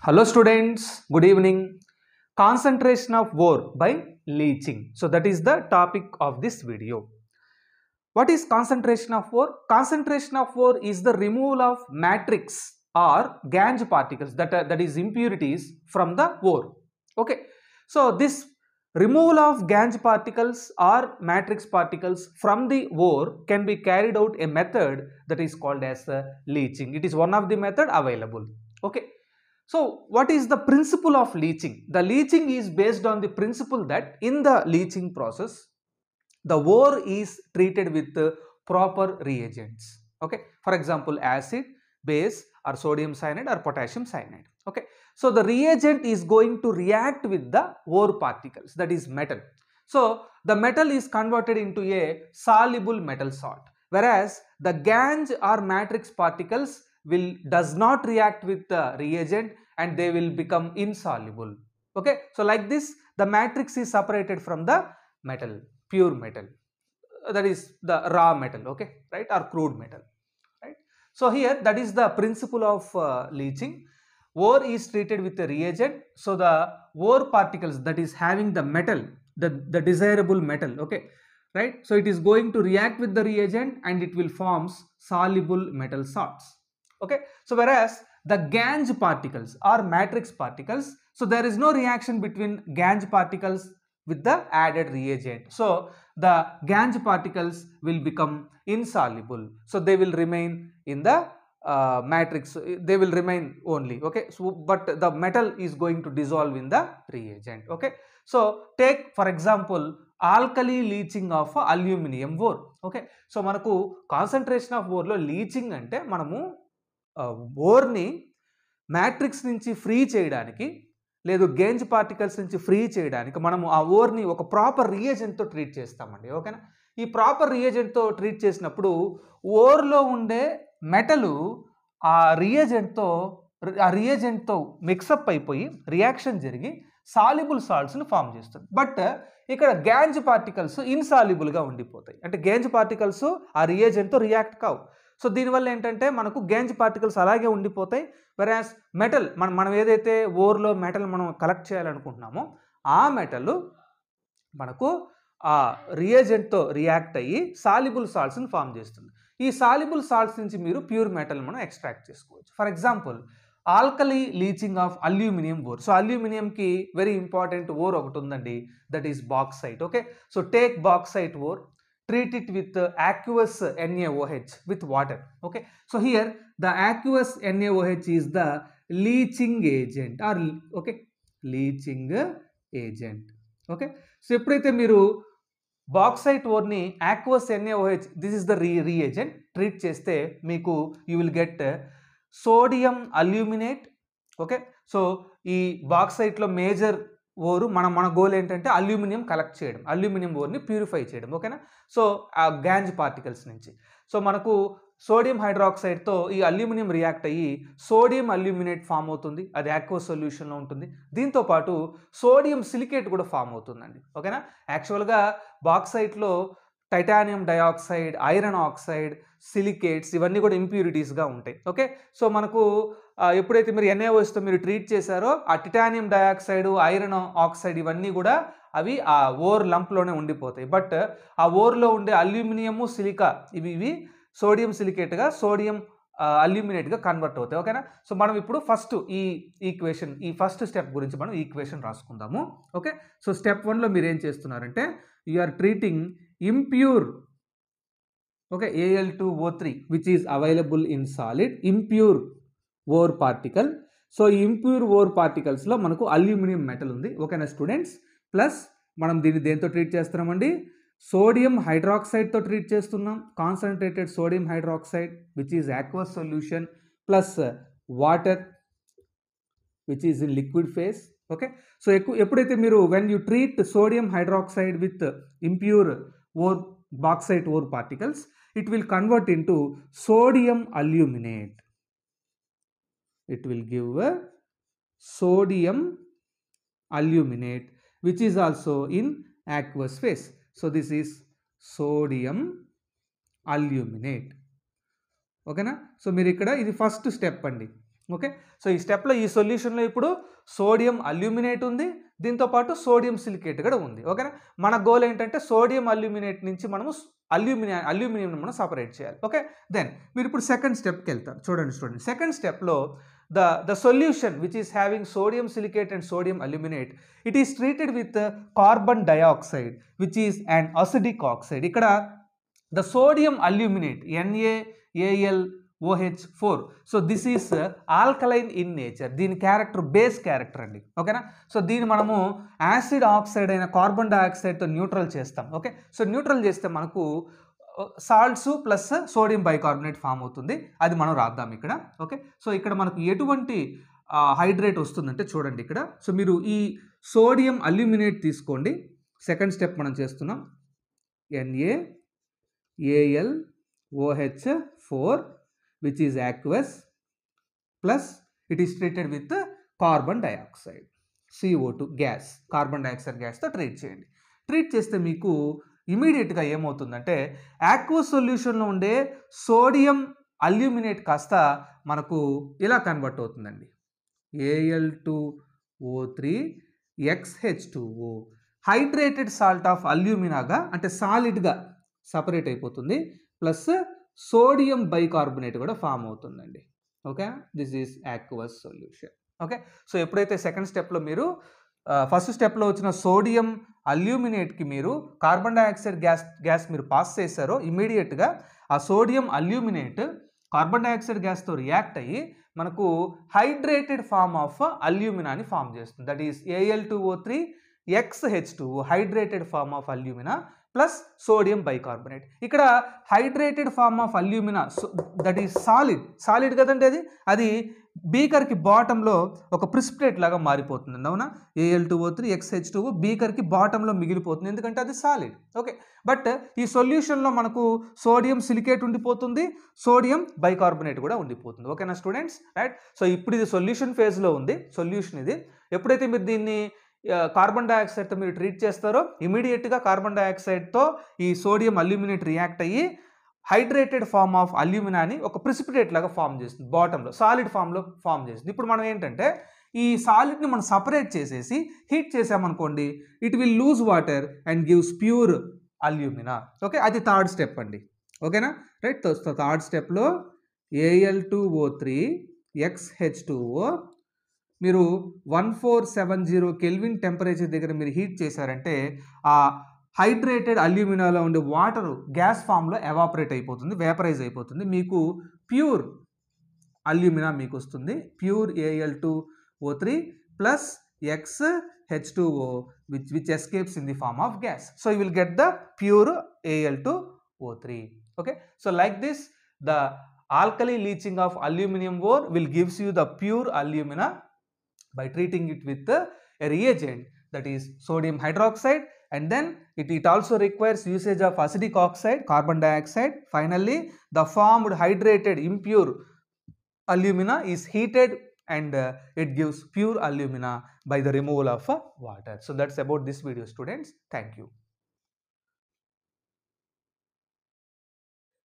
Hello students, good evening. Concentration of ore by leaching. So that is the topic of this video. What is concentration of ore? Concentration of ore is the removal of matrix or gangue particles that is impurities from the ore. Okay. So this removal of gangue particles or matrix particles from the ore can be carried out a method that is called as leaching. It is one of the method available. Okay. So, what is the principle of leaching? The leaching is based on the principle that in the leaching process, the ore is treated with proper reagents. Okay, for example, acid, base, or sodium cyanide or potassium cyanide. Okay, so the reagent is going to react with the ore particles, that is metal. So, the metal is converted into a soluble metal salt, whereas the gangue or matrix particles does not react with the reagent and they will become insoluble. Okay, so like this the matrix is separated from the metal, pure metal, that is the raw metal, okay, right, or crude metal, right. So here that is the principle of leaching. Ore is treated with a reagent, so the ore particles that is having the metal, the desirable metal, okay, right, so it is going to react with the reagent and it will forms soluble metal salts. Okay, so whereas the gangue particles or matrix particles, so there is no reaction between gangue particles with the added reagent, so the gangue particles will become insoluble, so they will remain in the matrix, they will remain only, okay, so but the metal is going to dissolve in the reagent. Okay, so take for example alkali leaching of aluminum ore. Okay, so manaku concentration of ore lo leaching ante manamu ఓర్ని matrix నుంచి free చేయడానికి లేదు గేంజ్ particles నుంచి free చేయడానికి మనము ఆ ఓర్ని ఒక ప్రాపర్ రియేజెంట్తో ట్రీట్ చేస్తామండి. ఓకేనా, ఈ ప్రాపర్ రియేజెంట్తో ట్రీట్ చేసినప్పుడు ఓర్లో ఉండే మెటలు ఆ రియేజెంట్తో మిక్సప్ అయిపోయి రియాక్షన్ జరిగి సాల్యుబుల్ సాల్ట్స్ని ఫామ్ చేస్తుంది. బట్ ఇక్కడ గ్యాంజ్ పార్టికల్స్ ఇన్సాల్యుబుల్గా ఉండిపోతాయి, అంటే గేంజ్ పార్టికల్స్ ఆ రియేజెంట్తో రియాక్ట్ కావు. సో దీనివల్ల ఏంటంటే మనకు గేంజ్ పార్టికల్స్ అలాగే ఉండిపోతాయి. వెరాస్ మెటల్ మనం ఏదైతే ఓర్లో మెటల్ మనం కలెక్ట్ చేయాలనుకుంటున్నామో ఆ మెటల్ మనకు ఆ రియేజెంట్తో రియాక్ట్ అయ్యి సాల్యుబుల్ సాల్ట్స్ని ఫామ్ చేస్తుంది. ఈ సాల్యుబుల్ సాల్ట్స్ నుంచి మీరు ప్యూర్ మెటల్ మనం ఎక్స్ట్రాక్ట్ చేసుకోవచ్చు. For example alkali leaching of aluminium ore. So అల్యూమినియంకి వెరీ ఇంపార్టెంట్ ఓర్ ఒకటి ఉందండి, that is bauxite. Okay, so take bauxite ore, treat it with aqueous NaOH with water. Okay, so here the aqueous NaOH is the leaching agent or okay, leaching agent. Okay, so ఎప్పుడైతే మీరు bauxite ఓర్ని aqueous NaOH, this is the reagent treat చేస్తే మీకు you will get sodium aluminate. Okay, so ఈ బాక్సైట్లో major ఓరు మన goal ఏంటంటే aluminium collect చేయడం, aluminium ఓర్ని ప్యూరిఫై చేయడం. ఓకేనా, సో ఆ గ్యాంజ్ పార్టికల్స్ నుంచి సో మనకు సోడియం హైడ్రాక్సైడ్తో ఈ అల్యూమినియం రియాక్ట్ అయ్యి సోడియం అల్యూమినేట్ ఫామ్ అవుతుంది, అది యాక్వస్ సొల్యూషన్లో ఉంటుంది. దీంతోపాటు సోడియం సిలికేట్ కూడా ఫామ్ అవుతుందండి. ఓకేనా, యాక్చువల్గా బాక్సైట్లో titanium dioxide, iron oxide, silicates ఇవన్నీ కూడా ఇంప్యూరిటీస్గా ఉంటాయి. ఓకే, సో మనకు ఎప్పుడైతే మీరు NaOHతో మీరు ట్రీట్ చేశారో ఆ టిటానియం డయాక్సైడ్, ఐరన్ ఆక్సైడ్ ఇవన్నీ కూడా అవి ఆ ఓర్ లంప్లోనే ఉండిపోతాయి. బట్ ఆ ఓర్లో ఉండే అల్యూమినియము, సిలికా ఇవి సోడియం సిలికేట్గా సోడియం అల్యూమినేట్గా కన్వర్ట్ అవుతాయి. ఓకేనా, సో మనం ఇప్పుడు ఫస్ట్ ఈ ఫస్ట్ స్టెప్ గురించి మనం ఈక్వేషన్ రాసుకుందాము. ఓకే, సో స్టెప్ 1లో మీరు ఏం చేస్తున్నారంటే you are treating impure, okay, Al2O3 which is available in solid, impure ore particle. So ఈ ఇంప్యూర్ ఓర్ పార్టికల్స్లో మనకు అల్యూమినియం మెటల్ ఉంది. ఓకేనా స్టూడెంట్స్, ప్లస్ మనం దీన్ని దేంతో ట్రీట్ చేస్తున్నామండి, సోడియం హైడ్రాక్సైడ్తో ట్రీట్ చేస్తున్నాం, concentrated sodium hydroxide which is aqueous solution, plus water which is in liquid phase. Okay, so ఎప్పుడైతే మీరు when you treat sodium hydroxide with impure ore bauxite ore particles, it will convert into sodium aluminate. It will give a sodium aluminate which is also in aqueous phase. So this is sodium aluminate. ఓకేనా, so మీరు ఇక్కడ ఇది first step అండి. Okay, so ఈ స్టెప్లో ఈ సొల్యూషన్లో ఇప్పుడు sodium aluminate ఉంది, దీంతోపాటు సోడియం సిలికేట్ కూడా ఉంది. ఓకేనా, మన గోల్ ఏంటంటే సోడియం అల్యూమినేట్ నుంచి మనము అల్యూమినియం మనం సపరేట్ చేయాలి. ఓకే, దెన్ మీరు ఇప్పుడు సెకండ్ స్టెప్కి వెళ్తారు. చూడండి సెకండ్ స్టెప్లో the solution which is having sodium silicate and sodium aluminate, it is treated with carbon dioxide which is an acidic oxide. ఇక్కడ the sodium aluminate NaAlOH4, so this is alkaline in nature, దీని character base character అండి. ఓకేనా, so దీన్ని మనము acid oxide అయిన carbon డైఆక్సైడ్తో neutral చేస్తాం. Okay, so neutral చేస్తే మనకు salts plus sodium bicarbonate form అవుతుంది, అది మనం రాద్దాం ఇక్కడ. ఓకే, సో ఇక్కడ మనకు ఎటువంటి హైడ్రేట్ వస్తుందంటే చూడండి ఇక్కడ. సో మీరు ఈ సోడియం అల్యూమినేట్ తీసుకోండి, సెకండ్ స్టెప్ మనం చేస్తున్నాం. NaAlOH4 which is aqueous plus it is treated with carbon dioxide, CO2 gas, carbon dioxide గ్యాస్తో ట్రీట్ చేయండి. ట్రీట్ చేస్తే మీకు ఇమీడియట్గా ఏమవుతుందంటే యాక్వస్ సొల్యూషన్లో ఉండే సోడియం అల్యూమినేట్ కాస్త మనకు ఇలా కన్వర్ట్ అవుతుందండి, Al2O3XH2O, హైడ్రేటెడ్ సాల్ట్ ఆఫ్ అల్యూమినాగా అంటే సాలిడ్గా సపరేట్ అయిపోతుంది, ప్లస్ సోడియం బైకార్బోనేట్ కూడా ఫామ్ అవుతుందండి. Okay, this is aqueous solution. Okay, so ఎప్పుడైతే సెకండ్ స్టెప్లో మీరు ఫస్ట్ స్టెప్లో వచ్చిన సోడియం అల్యూమినేట్కి మీరు కార్బన్ డైఆక్సైడ్ గ్యాస్ మీరు పాస్ చేశారో ఇమీడియట్గా ఆ సోడియం అల్యూమినేట్ కార్బన్ డైఆక్సైడ్ గ్యాస్తో రియాక్ట్ అయ్యి మనకు హైడ్రేటెడ్ ఫామ్ ఆఫ్ అల్యూమినాని ఫామ్ చేస్తుంది, that is Al2O3XH2O, hydrated form of alumina plus sodium bicarbonate. ఇక్కడ hydrated form of alumina that is solid కదండి, అది బీకర్కి బాటంలో ఒక ప్రిసిపిటేట్ లాగా మారిపోతుంది. అవునా, Al2O3XH2O బీకర్కి బాటంలో మిగిలిపోతుంది, ఎందుకంటే అది సాలిడ్. ఓకే, బట్ ఈ సొల్యూషన్లో మనకు సోడియం సిలికేట్ ఉండిపోతుంది, సోడియం బైకార్బోనేట్ కూడా ఉండిపోతుంది. ఓకేనా స్టూడెంట్స్, రైట్. సో ఇప్పుడు ఇది సొల్యూషన్ ఫేజ్లో ఉంది, సొల్యూషన్ ఇది. ఎప్పుడైతే మీరు దీన్ని కార్బన్ డైఆక్సైడ్తో మీరు ట్రీట్ చేస్తారో ఇమీడియట్గా కార్బన్ డైఆక్సైడ్తో ఈ సోడియం అల్యూమినేట్ రియాక్ట్ అయ్యి హైడ్రేటెడ్ ఫామ్ ఆఫ్ అల్యూమినాని ఒక ప్రిసిపిటేట్ లాగా ఫామ్ చేస్తుంది, బాటంలో సాలిడ్ ఫామ్లో ఫామ్ చేస్తుంది. ఇప్పుడు మనం ఏంటంటే ఈ సాలిడ్ని మనం సపరేట్ చేసేసి హీట్ చేసామనుకోండి, it will lose water and gives pure alumina. Okay, అది థర్డ్ స్టెప్ అండి. ఓకేనా, రైట్. థర్డ్ స్టెప్లో Al2O3XH2O మీరు 1470 కెల్విన్ టెంపరేచర్ దగ్గర మీరు హీట్ చేశారంటే ఆ హైడ్రేటెడ్ అల్యూమినాలో ఉండే వాటర్ గ్యాస్ ఫామ్లో ఎవాపరేట్ అయిపోతుంది, వేపరైజ్ అయిపోతుంది, మీకు ప్యూర్ అల్యూమినా మీకు వస్తుంది, pure Al2O3 plus XH2O which escapes in the form of gas. So you will get the pure Al2O3. Okay, so like this the alkali leaching of aluminum ore will gives you the pure alumina by treating it with a reagent that is sodium hydroxide, and then it also requires usage of acidic oxide, carbon dioxide. Finally the formed hydrated impure alumina is heated and it gives pure alumina by the removal of water. So that's about this video students. Thank you.